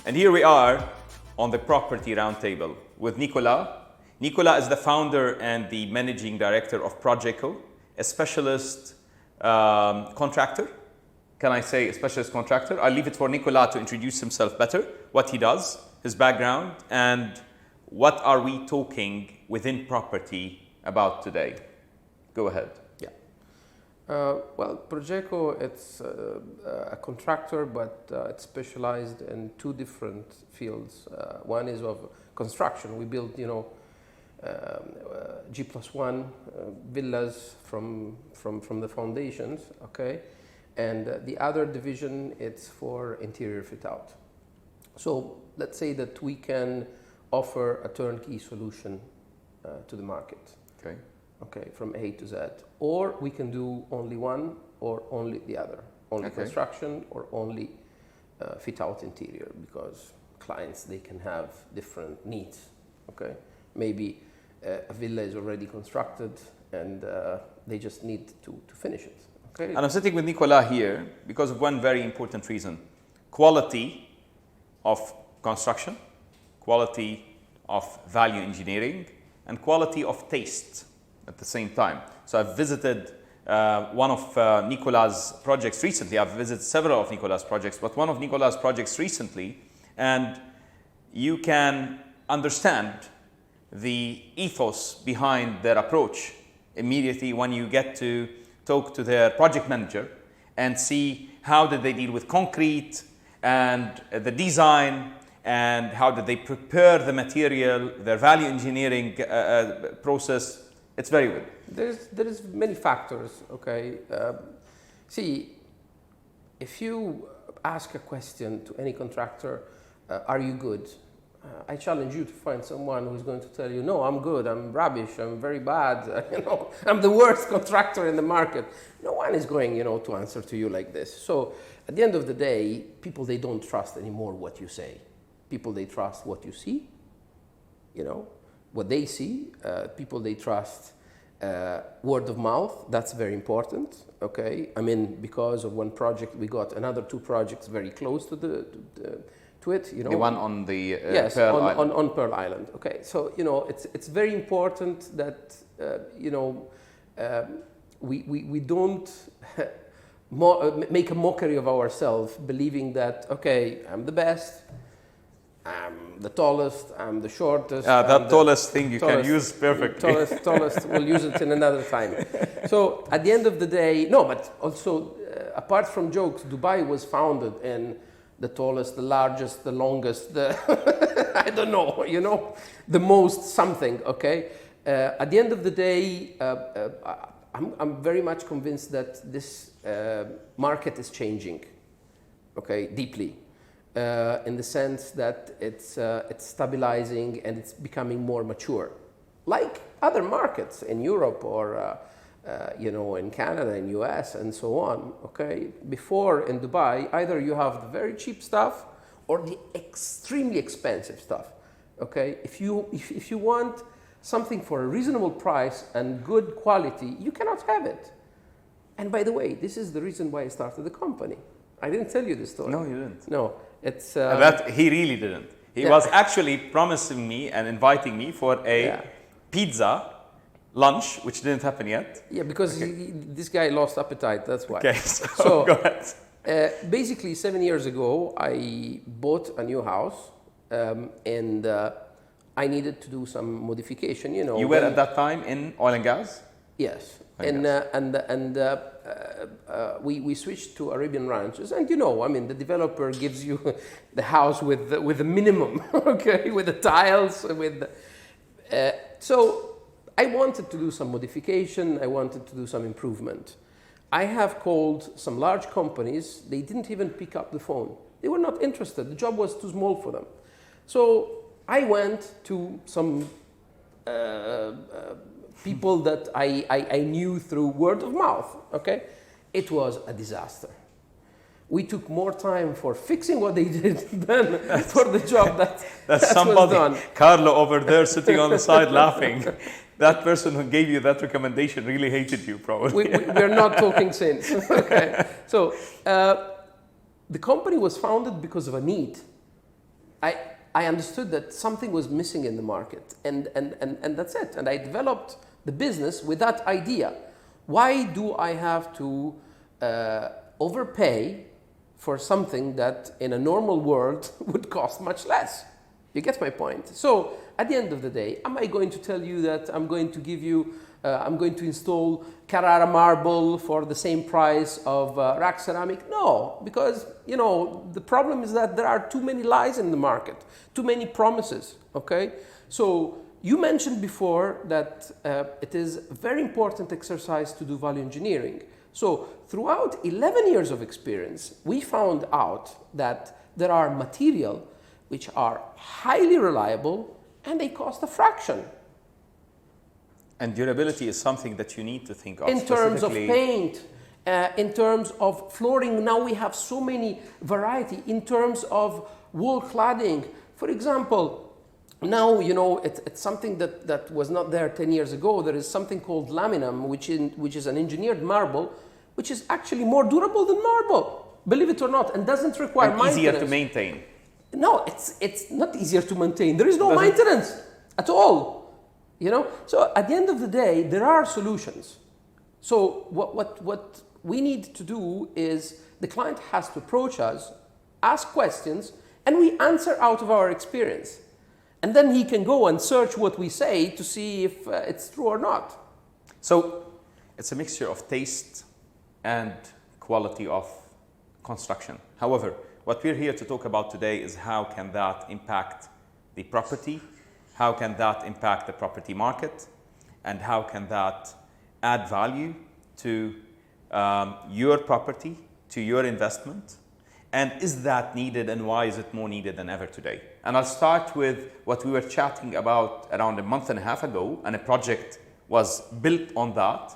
And here we are on the Property Roundtable with Nicolas. Nicolas is the founder and the managing director of Projeco, a specialist contractor. Can I say a specialist contractor? I'll leave it for Nicolas to introduce himself better, what he does, his background, and what are we talking within property about today. Go ahead. Yeah. Well, Projeco, it's a contractor, but it's specialized in two different fields. One is of construction. We build, G+1 villas from the foundations, okay? And the other division, it's for interior fit out. So let's say that we can offer a turnkey solution to the market. Okay, from A to Z. Or we can do only one or only the other. Only construction or only fit out interior, because clients, they can have different needs, okay? Maybe a villa is already constructed and they just need to finish it. Okay. And I'm sitting with Nicolas here because of one very important reason. Quality of construction, quality of value engineering, and quality of taste at the same time. So I've visited one of Nicolas' projects recently. I've visited several of Nicolas' projects, but one of Nicolas' projects recently, and you can understand the ethos behind their approach immediately when you get to talk to their project manager and see how did they deal with concrete and the design and how did they prepare the material, their value engineering process. It's very good. There is many factors, okay? See, if you ask a question to any contractor, are you good? I challenge you to find someone who's going to tell you, no, I'm good, I'm rubbish, I'm very bad, I'm the worst contractor in the market. No one is going, to answer to you like this. So at the end of the day, people, they don't trust anymore what you say. People, they trust what you see, what they see. People, they trust word of mouth. That's very important, okay? I mean, because of one project, we got another two projects very close to to it, The one on the yes, Pearl Island. on Pearl Island. Okay, so it's very important that we don't make a mockery of ourselves, believing that I'm the best, I'm the tallest, I'm the shortest. That tallest thing you can use perfectly. Tallest, we'll use it in another time. So at the end of the day, no, but also apart from jokes, Dubai was founded in the tallest, the largest, the longest, I don't know, the most something, okay? At the end of the day, I'm very much convinced that this market is changing, okay, deeply, in the sense that it's stabilizing and it's becoming more mature, like other markets in Europe or in Canada, in US, and so on, okay? Before in Dubai, either you have the very cheap stuff or the extremely expensive stuff, okay? If you want something for a reasonable price and good quality, you cannot have it. And by the way, this is the reason why I started the company. I didn't tell you this story. No, you didn't. No, it's... that he really didn't. He was actually promising me and inviting me for a pizza lunch, which didn't happen yet. Yeah, because this guy lost appetite, that's why. Okay, so go ahead. Basically, 7 years ago, I bought a new house and I needed to do some modification, You were at that time in oil and gas? Yes. We switched to Arabian ranches, and the developer gives you the house with the minimum, okay, with the tiles, so I wanted to do some modification, I wanted to do some improvement. I have called some large companies, they didn't even pick up the phone. They were not interested, the job was too small for them. So I went to some people that I knew through word of mouth, okay? It was a disaster. We took more time for fixing what they did than for the job that somebody, was done. Carlo over there sitting on the side laughing. That person who gave you that recommendation really hated you, probably. We're not talking since. Okay. So the company was founded because of a need. I understood that something was missing in the market, and that's it. And I developed the business with that idea. Why do I have to overpay for something that in a normal world would cost much less? You get my point. So at the end of the day, am I going to tell you that I'm going to give you, I'm going to install Carrara marble for the same price of rack ceramic? No, because the problem is that there are too many lies in the market, too many promises. Okay, so you mentioned before that it is a very important exercise to do value engineering. So throughout 11 years of experience, we found out that there are materials which are highly reliable and they cost a fraction. And durability is something that you need to think of. In terms of paint, in terms of flooring, now we have so many variety. In terms of wall cladding, for example, now it's something that was not there 10 years ago. There is something called laminum, which is an engineered marble, which is actually more durable than marble, believe it or not, and doesn't require maintenance. Easier to maintain. No, it's not easier to maintain. There is no maintenance at all. So at the end of the day, there are solutions. So what we need to do is the client has to approach us, ask questions, and we answer out of our experience. And then he can go and search what we say to see if it's true or not. So it's a mixture of taste and quality of construction. However, what we're here to talk about today is how can that impact the property, how can that impact the property market, and how can that add value to your property, to your investment, and is that needed and why is it more needed than ever today? And I'll start with what we were chatting about around a month and a half ago, and a project was built on that.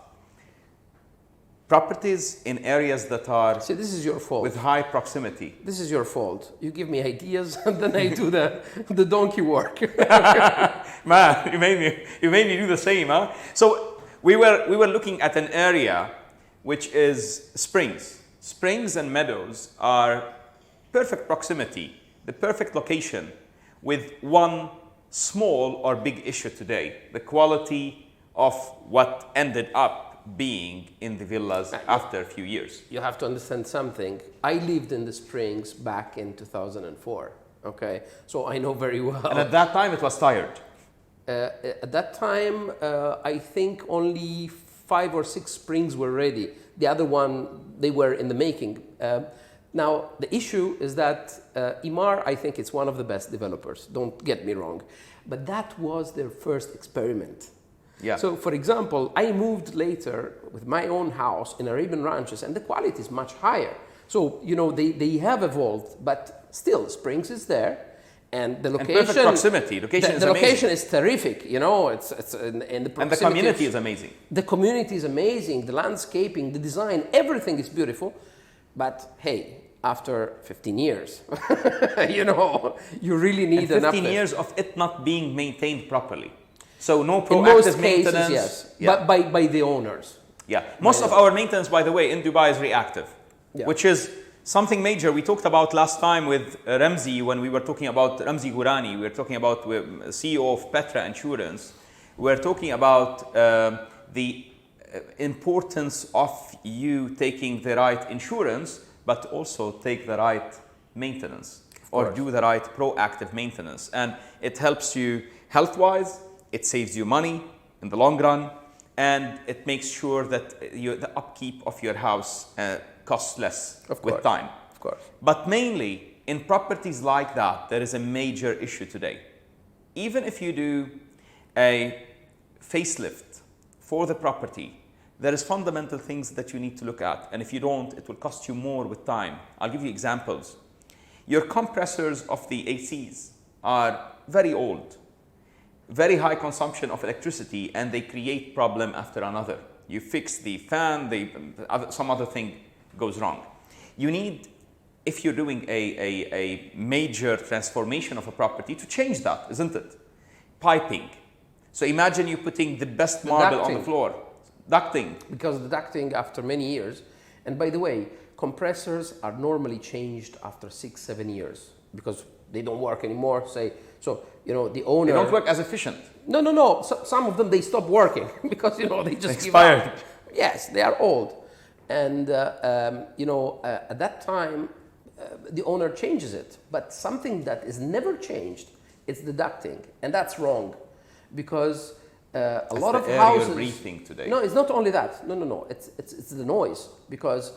Properties in areas that are See, this is your fault. with high proximity. This is your fault. You give me ideas and then I do the donkey work. Man, you made me do the same, huh? So we were looking at an area which is springs. Springs and meadows are perfect proximity, the perfect location, with one small or big issue today: the quality of what ended up being in the villas after a few years. You have to understand something. I lived in the Springs back in 2004, okay? So I know very well. And at that time it was tired. At that time, I think only 5 or 6 springs were ready. The other one, they were in the making. Now, the issue is that Imar, I think it's one of the best developers, don't get me wrong. But that was their first experiment. Yeah. So, for example, I moved later with my own house in Arabian Ranches, and the quality is much higher. So, they have evolved, but still, Springs is there, and the location. And perfect proximity. The location is terrific. It's in the proximity. And the community is amazing. The community is amazing. The landscaping, the design, everything is beautiful. But hey, after 15 years, you really need and 15 years of it not being maintained properly. So no proactive maintenance. Yes, yeah. but by the owners. Yeah, most of our maintenance, by the way, in Dubai is reactive, which is something major. We talked about last time with Ramzi when we were talking about Ramzi Gourani. We were talking about CEO of Petra Insurance. We were talking about the importance of you taking the right insurance, but also take the right maintenance or do the right proactive maintenance. And it helps you health-wise. It saves you money in the long run, and it makes sure that the upkeep of your house costs less with time. Of course. But mainly, in properties like that, there is a major issue today. Even if you do a facelift for the property, there is fundamental things that you need to look at. And if you don't, it will cost you more with time. I'll give you examples. Your compressors of the ACs are very old. Very high consumption of electricity, and they create problem after another. You fix the fan, some other thing goes wrong. You need, if you're doing a major transformation of a property, to change that, isn't it? Piping. So imagine you putting the best marble on the floor. Ducting. Because the ducting after many years, and by the way, compressors are normally changed after 6-7 years, because they don't work anymore. Say so, the owner. They don't work as efficient. No. So, some of them they stop working because they just expired. Give up. Yes, they are old, and at that time, the owner changes it. But something that is never changed, it's deducting, and that's wrong, because a lot of houses. You're breathing today. No, it's not only that. No. It's the noise, because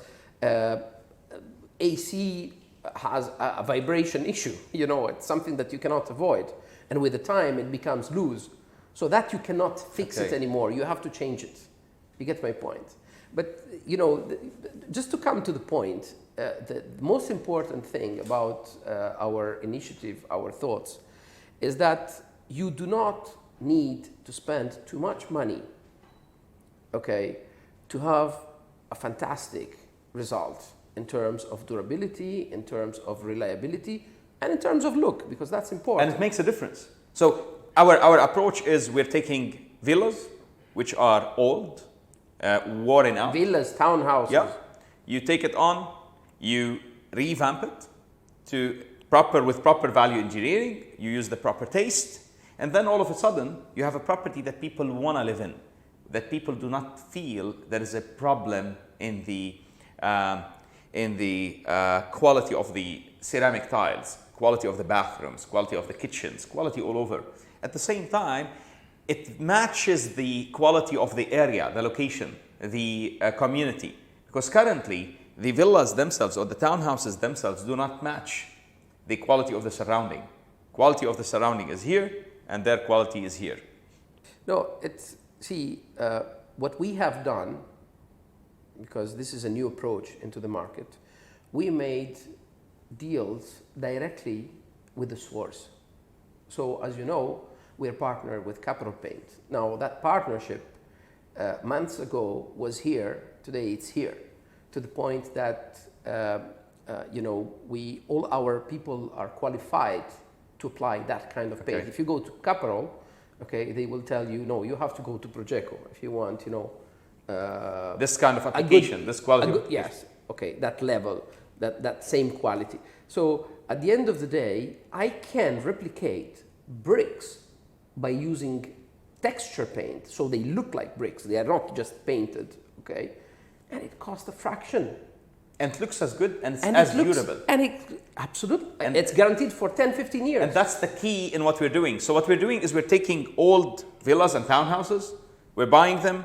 AC has a vibration issue. It's something that you cannot avoid, and with the time it becomes loose, so that you cannot fix it anymore. You have to change it. You get my point. But just to come to the point, the most important thing about our initiative, our thoughts, is that you do not need to spend too much money, to have a fantastic result in terms of durability, in terms of reliability, and in terms of look, because that's important. And it makes a difference. So our approach is we're taking villas, which are old, worn out. Villas, townhouses. Yeah. You take it on, you revamp it with proper value engineering, you use the proper taste, and then all of a sudden you have a property that people want to live in, that people do not feel there is a problem in the quality of the ceramic tiles, quality of the bathrooms, quality of the kitchens, quality all over. At the same time, it matches the quality of the area, the location, the community. Because currently, the villas themselves or the townhouses themselves do not match the quality of the surrounding. Quality of the surrounding is here, and their quality is here. No, what we have done, because this is a new approach into the market, we made deals directly with the source. So as you know, we're partnered with Capital Paint. Now that partnership months ago was here, today it's here, to the point that all our people are qualified to apply that kind of paint. Okay. If you go to Capital, they will tell you, no, you have to go to Projeco if you want, this kind of application, this quality. Yes, that level, that same quality. So at the end of the day, I can replicate bricks by using texture paint, so they look like bricks. They are not just painted, and it costs a fraction. And it looks as good and it's as durable. Absolutely. And it's guaranteed for 10, 15 years. And that's the key in what we're doing. So what we're doing is we're taking old villas and townhouses, we're buying them,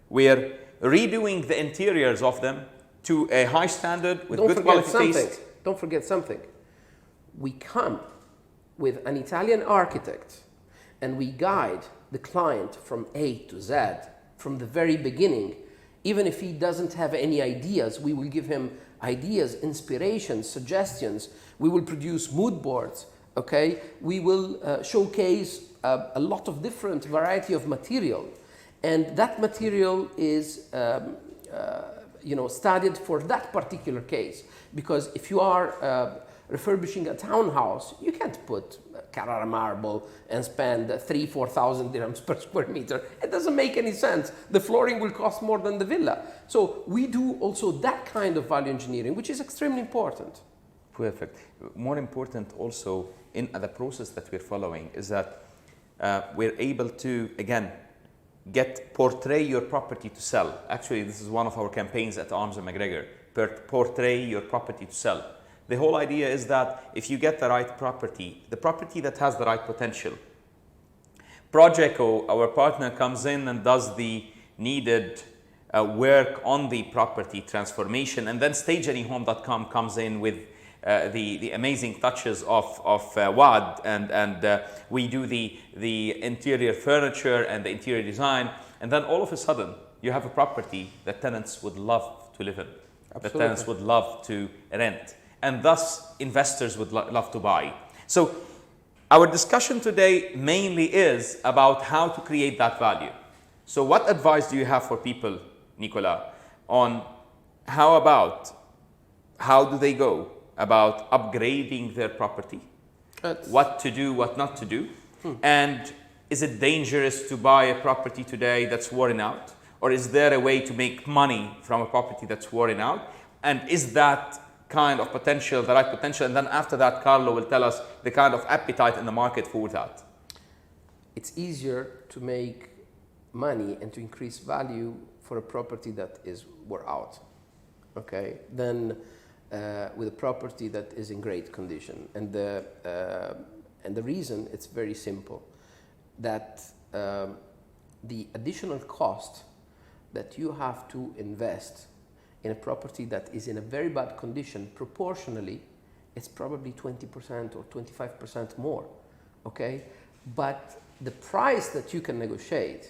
we're redoing the interiors of them to a high standard with good quality taste. Don't forget something. We come with an Italian architect and we guide the client from A to Z from the very beginning. Even if he doesn't have any ideas, we will give him ideas, inspirations, suggestions. We will produce mood boards, We will showcase a lot of different variety of material. And that material is studied for that particular case. Because if you are refurbishing a townhouse, you can't put Carrara marble and spend 3,000-4,000 dirhams per square meter. It doesn't make any sense. The flooring will cost more than the villa. So we do also that kind of value engineering, which is extremely important. Perfect. More important also in the process that we're following is that we're able to, again, portray your property to sell. Actually, this is one of our campaigns at Arms & McGregor, portray your property to sell. The whole idea is that if you get the right property, the property that has the right potential, Projeco, our partner, comes in and does the needed work on the property transformation, and then StageAnyHome.com comes in with the amazing touches of WAD, and we do the interior furniture and the interior design, and then all of a sudden you have a property that tenants would love to live in, that tenants would love to rent, and thus investors would love to buy. So our discussion today mainly is about how to create that value. So what advice do you have for people, Nicola, on how do they go about upgrading their property, what to do, what not to do, and is it dangerous to buy a property today that's worn out, or is there a way to make money from a property that's worn out, and is that kind of potential, the right potential, and then after that, Carlo will tell us the kind of appetite in the market for that. It's easier to make money and to increase value for a property that is wore out, okay, than with a property that is in great condition. And the reason, it's very simple, that the additional cost that you have to invest in a property that is in a very bad condition, proportionally, it's probably 20% or 25% more, okay? But the price that you can negotiate,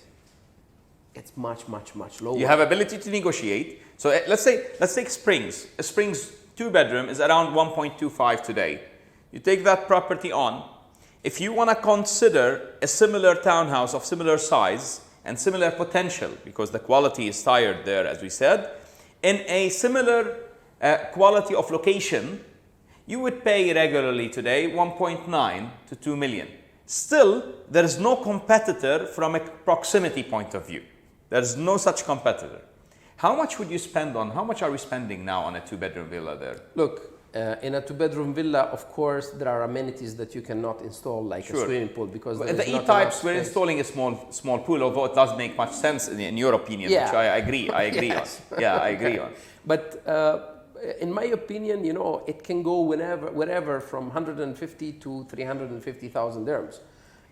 it's much, much, much lower. You have ability to negotiate. So let's take Springs. A Springs 2-bedroom is around 1.25 today. You take that property on. If you want to consider a similar townhouse of similar size and similar potential, because the quality is tired there, as we said, in a similar quality of location, you would pay regularly today 1.9 to 2 million. Still, there is no competitor from a proximity point of view. There is no such competitor. How much would you spend on, how much are we spending now on a 2-bedroom villa there? Look, in a 2-bedroom villa, of course, there are amenities that you cannot install, like a swimming pool, because in the E-types, we're installing a small pool, although it doesn't make much sense in your opinion, which I agree Yes. on. Yeah, I agree on. But in my opinion, you know, it can go wherever from 150 to 350,000 dirhams.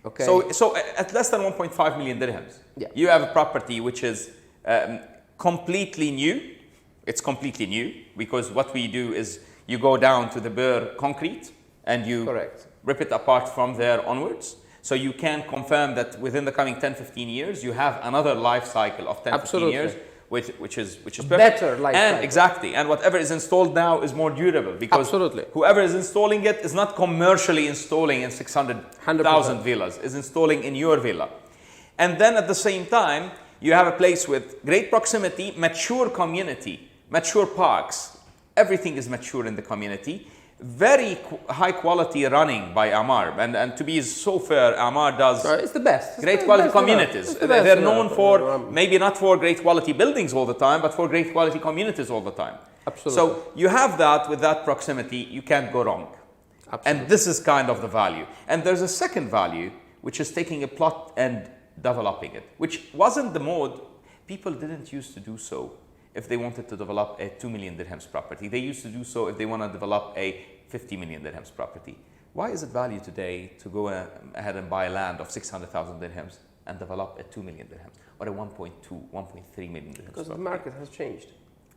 Okay. So at less than 1.5 million dirhams, you have a property which is completely new. It's completely new, because what we do is you go down to the bare concrete and you rip it apart from there onwards. So you can confirm that within the coming 10-15 years, you have another life cycle of 10-15 years, which is perfect. Better life cycle. Exactly. And whatever is installed now is more durable, because whoever is installing it is not commercially installing in 600,000 villas, is installing in your villa. And then at the same time, you have a place with great proximity, mature community, mature parks. Everything is mature in the community. Very high quality running by Amar. And to be so fair, Amar does it's the best. Great quality communities. They're known for, maybe not for great quality buildings all the time, but for great quality communities all the time. Absolutely. So you have that, with that proximity, you can't go wrong. Absolutely. And this is kind of the value. And there's a second value, which is taking a plot and developing it, which wasn't the mode. People didn't used to do so if they wanted to develop a 2 million dirhams property. They used to do so if they want to develop a 50 million dirhams property. Why is it value today to go ahead and buy land of 600,000 dirhams and develop a 2 million dirhams or a 1.2, 1.3 million dirhams? Because the market has changed.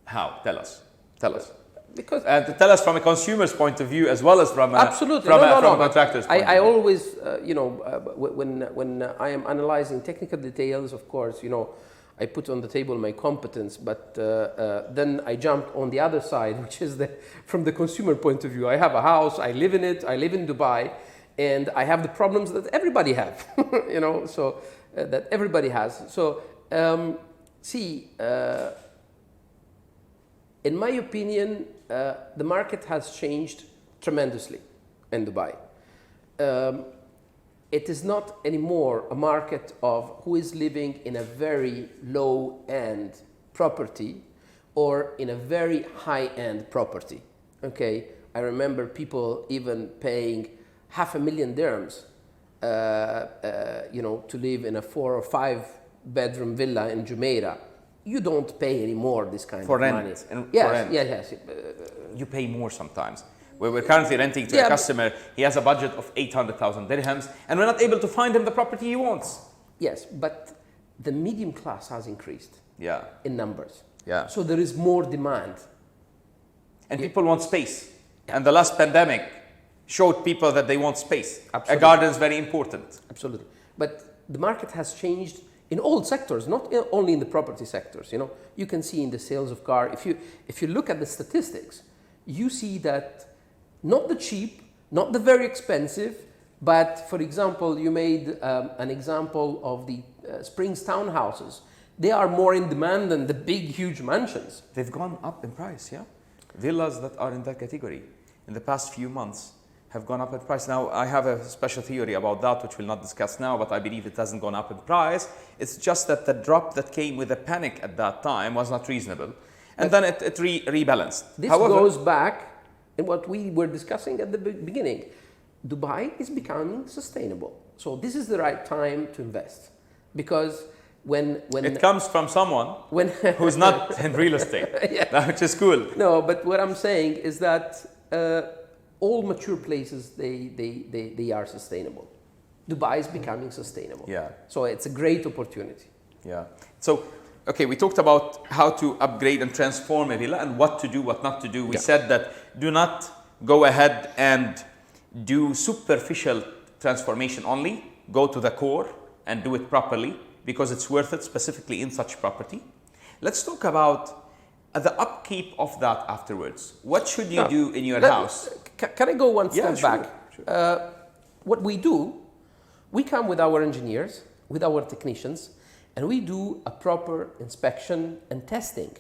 How? Tell us. Tell us. Because to tell us from a consumer's point of view, as well as from a contractor's point of view. I always, when I am analyzing technical details, of course, I put on the table my competence, but then I jump on the other side, which is from the consumer point of view. I have a house, I live in it, I live in Dubai, and I have the problems that everybody have, that everybody has. So, in my opinion, the market has changed tremendously in Dubai. It is not anymore a market of who is living in a very low-end property or in a very high-end property. Okay, I remember people even paying 500,000 dirhams, to live in a 4 or 5 bedroom villa in Jumeirah. You don't pay anymore this kind of money. Yes. You pay more sometimes. We're currently renting to a customer. He has a budget of 800,000 dirhams, and we're not able to find him the property he wants. Yes, but the medium class has increased in numbers. Yeah. So there is more demand. And people want space. And the last pandemic showed people that they want space. Absolutely. A garden is very important. Absolutely. But the market has changed in all sectors, not only in the property sectors. You can see in the sales of car. If you look at the statistics, you see that not the cheap, not the very expensive, but for example, you made an example of the Springs townhouses. They are more in demand than the big, huge mansions. They've gone up in price, yeah? Villas that are in that category in the past few months have gone up in price. Now, I have a special theory about that, which we'll not discuss now, but I believe it hasn't gone up in price. It's just that the drop that came with the panic at that time was not reasonable. And then it rebalanced. This goes back in what we were discussing at the beginning. Dubai is becoming sustainable. So this is the right time to invest. Because when it comes from someone who's not in real estate, yeah. which is cool. No, but what I'm saying is that all mature places, they are sustainable. Dubai is becoming sustainable. Yeah. So it's a great opportunity. Yeah. So, okay, we talked about how to upgrade and transform a villa and what to do, what not to do. We said that do not go ahead and do superficial transformation only. Go to the core and do it properly because it's worth it, specifically in such property. Let's talk about the upkeep of that afterwards. What should you do in your house? Can I go one step back? Sure. What we do, we come with our engineers, with our technicians, and we do a proper inspection and testing.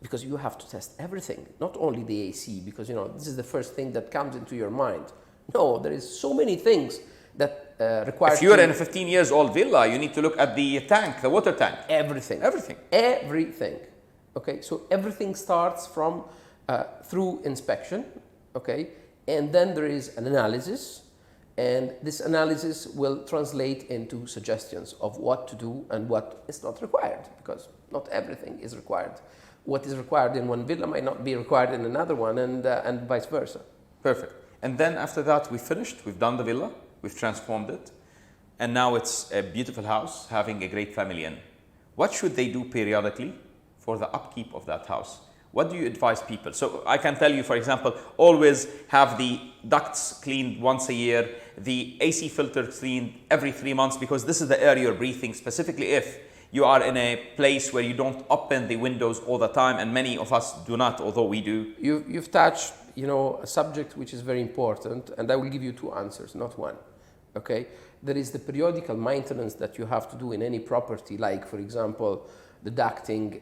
Because you have to test everything, not only the AC, because this is the first thing that comes into your mind. No, there is so many things that require. If you're in a 15-year-old villa, you need to look at the tank, the water tank. Everything. Okay, so everything starts from through inspection. Okay, and then there is an analysis. And this analysis will translate into suggestions of what to do and what is not required, because not everything is required. What is required in one villa might not be required in another one, and vice versa. Perfect. And then after that, we finished. We've done the villa. We've transformed it. And now it's a beautiful house having a great family in. What should they do periodically for the upkeep of that house? What do you advise people? So I can tell you, for example, always have the ducts cleaned once a year, the AC filter cleaned every 3 months, because this is the air you're breathing, specifically if you are in a place where you don't open the windows all the time, and many of us do not, although we do. You've touched, a subject which is very important, and I will give you two answers, not one. Okay? There is the periodical maintenance that you have to do in any property, like, for example, the ducting,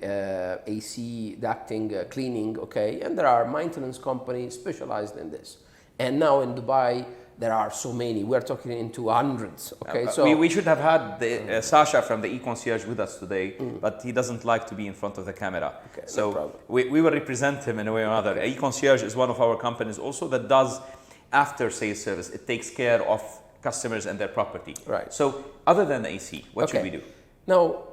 AC ducting, cleaning, okay? And there are maintenance companies specialized in this. And now in Dubai, there are so many. We're talking into hundreds, okay? So we should have had the, Sasha from the e-concierge with us today, but he doesn't like to be in front of the camera. Okay, so no problem. we will represent him in a way or another. Okay. E-concierge is one of our companies also that does after-sales service. It takes care of customers and their property. Right. So other than the AC, what should we do? Now,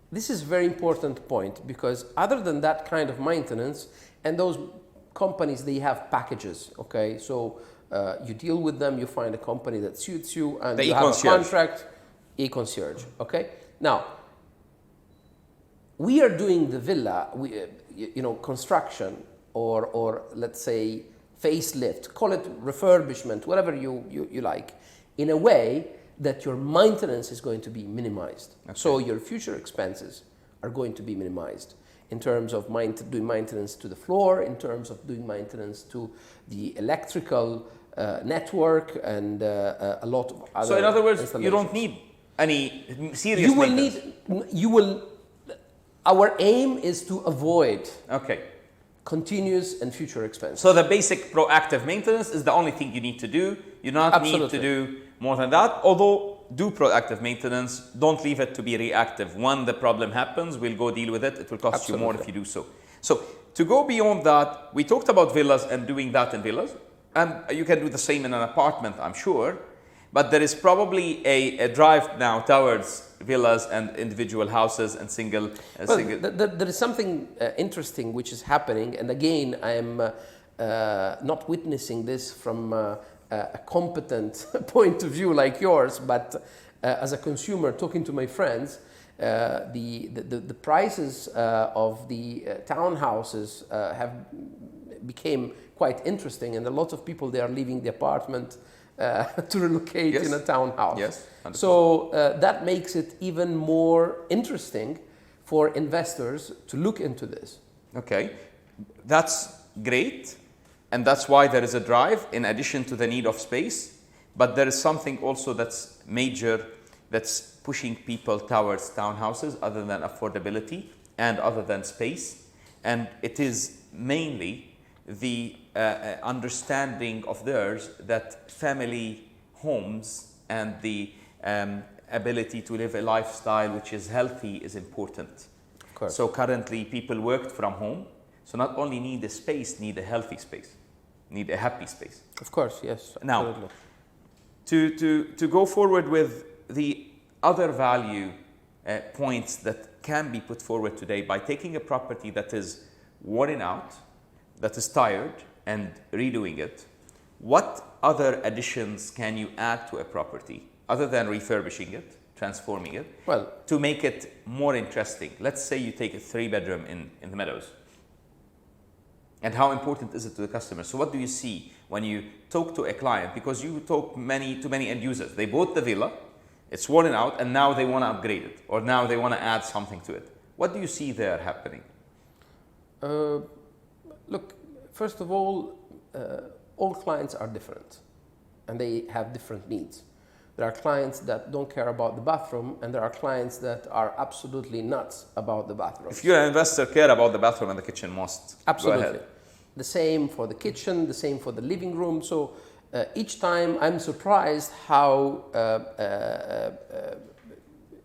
this is a very important point, because other than that kind of maintenance, and those companies, they have packages, okay? So you deal with them, you find a company that suits you, and you have a contract, e-concierge, okay? Now, we are doing the villa, construction, or let's say facelift, call it refurbishment, whatever you like, in a way that your maintenance is going to be minimized. Okay. So your future expenses are going to be minimized in terms of doing maintenance to the floor, in terms of doing maintenance to the electrical network, and a lot of other. So in other words, you don't need any serious maintenance. Our aim is to avoid okay. continuous and future expenses. So the basic proactive maintenance is the only thing you need to do. You do not need to do more than that, although do proactive maintenance. Don't leave it to be reactive. When the problem happens, we'll go deal with it. It will cost you more if you do so. So to go beyond that, we talked about villas and doing that in villas. And you can do the same in an apartment, I'm sure. But there is probably a drive now towards villas and individual houses and single. There is something interesting which is happening. And again, I am not witnessing this from a competent point of view like yours, but as a consumer talking to my friends, the prices of the townhouses have became quite interesting, and a lot of people, they are leaving the apartment to relocate in a townhouse. Yes. So that makes it even more interesting for investors to look into this. Okay, that's great. And that's why there is a drive in addition to the need of space. But there is something also that's major, that's pushing people towards townhouses other than affordability and other than space. And it is mainly the understanding of theirs that family homes and the ability to live a lifestyle which is healthy is important. Of course. So currently people worked from home. So not only need a space, need a healthy space, need a happy space. Of course, yes. Now, Absolutely. to go forward with the other value points that can be put forward today by taking a property that is worn out, that is tired, and redoing it, what other additions can you add to a property other than refurbishing it, transforming it, Well, to make it more interesting? Let's say you take a 3-bedroom in the Meadows. And how important is it to the customer? So what do you see when you talk to a client? Because you talk to many end users. They bought the villa, it's worn out, and now they want to upgrade it, or now they want to add something to it. What do you see there happening? look, first of all clients are different and they have different needs. There are clients that don't care about the bathroom, and there are clients that are absolutely nuts about the bathroom. If you're an investor, care about the bathroom and the kitchen most. Absolutely. Go ahead. The same for the kitchen, the same for the living room. So each time I'm surprised how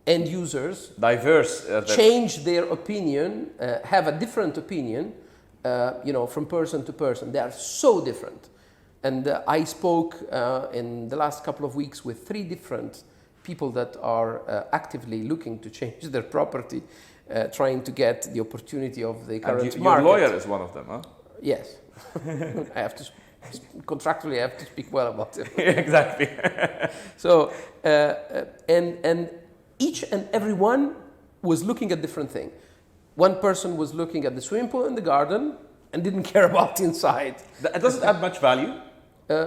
end users Diverse. change their opinion, have a different opinion, from person to person. They are so different. And I spoke in the last couple of weeks with 3 different people that are actively looking to change their property, trying to get the opportunity of the current market. Your lawyer is one of them, huh? Yes. I have to, contractually, I have to speak well about it. Exactly. So, and each and every one was looking at different thing. One person was looking at the swimming pool in the garden and didn't care about inside. That doesn't add much value.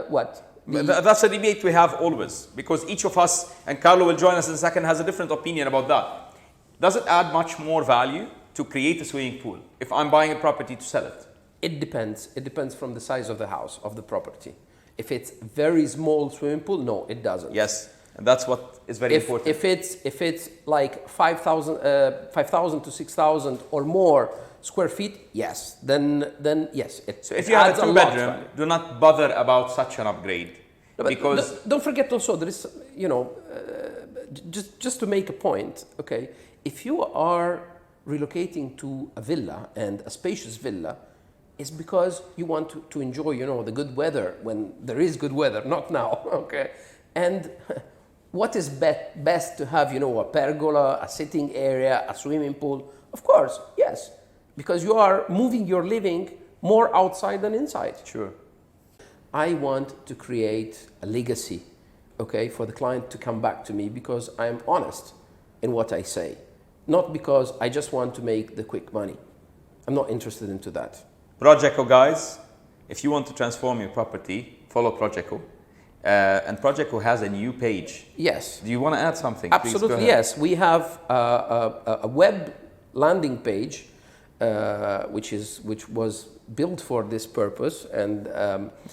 What? That's a debate we have always, because each of us, and Carlo will join us in a second, has a different opinion about that. Does it add much more value to create a swimming pool if I'm buying a property to sell it? It depends. It depends from the size of the house, of the property. If it's very small swimming pool, no, it doesn't. Yes, and that's what is very important. If it's like 5,000 to 6,000 or more square feet, yes. Then yes. So if you have a 2-bedroom, do not bother about such an upgrade. No, but because don't forget also there is, just to make a point, okay, if you are relocating to a villa, and a spacious villa, it's because you want to enjoy, the good weather when there is good weather, not now, okay? And what is best to have, a pergola, a sitting area, a swimming pool? Of course, yes, because you are moving your living more outside than inside. Sure. I want to create a legacy, okay, for the client to come back to me because I'm honest in what I say, not because I just want to make the quick money. I'm not interested into that. Projeco, guys, if you want to transform your property, follow Projeco. And Projeco has a new page. Yes. Do you want to add something? Absolutely, yes. We have a web landing page, which was built for this purpose, and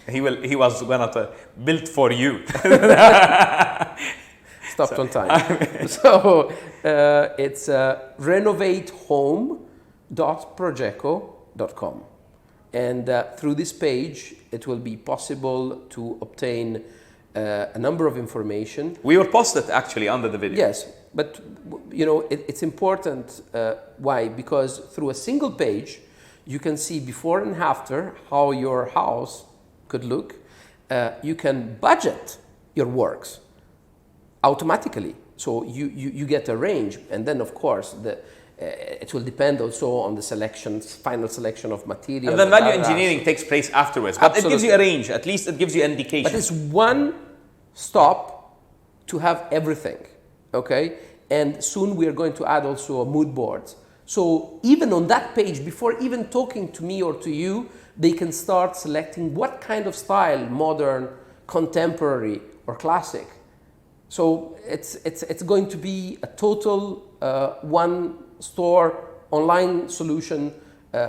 he was built for you. Stopped on time. So it's renovatehome.projeco.com, and through this page it will be possible to obtain a number of information. We will post it actually under the video. Yes, but it's important. Why? Because through a single page, you can see before and after how your house could look. You can budget your works automatically, so you get a range, and then of course it will depend also on the final selection of material. And then value engineering takes place afterwards. But Absolutely. It gives you a range. At least it gives you indication. But it's one stop to have everything, okay? And soon we are going to add also a mood board. So even on that page, before even talking to me or to you, they can start selecting what kind of style, modern, contemporary, or classic. So it's going to be a total one-store online solution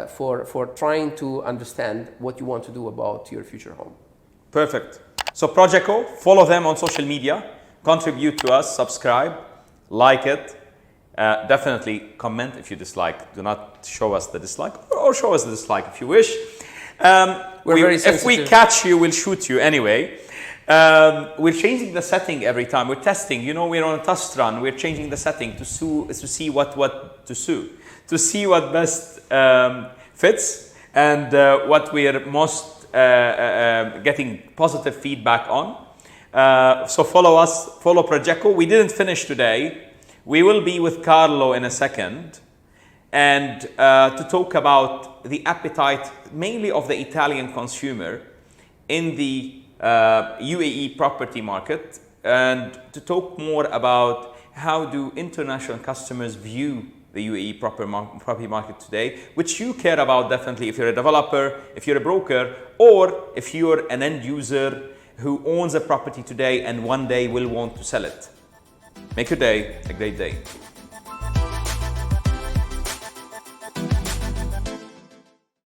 for trying to understand what you want to do about your future home. Perfect. So Projeco, follow them on social media, contribute to us, subscribe, like it. Definitely comment if you dislike. Do not show us the dislike, or show us the dislike if you wish. If we catch you, we'll shoot you anyway. We're changing the setting every time. We're testing. We're on a test run. We're changing the setting to see what best fits. and what we're most getting positive feedback on. So follow us, follow Projeco. We didn't finish today. We will be with Carlo in a second, and to talk about the appetite mainly of the Italian consumer in the UAE property market, and to talk more about how do international customers view the UAE property market today, which you care about definitely if you're a developer, if you're a broker, or if you're an end user who owns a property today and one day will want to sell it. Make your day a great day.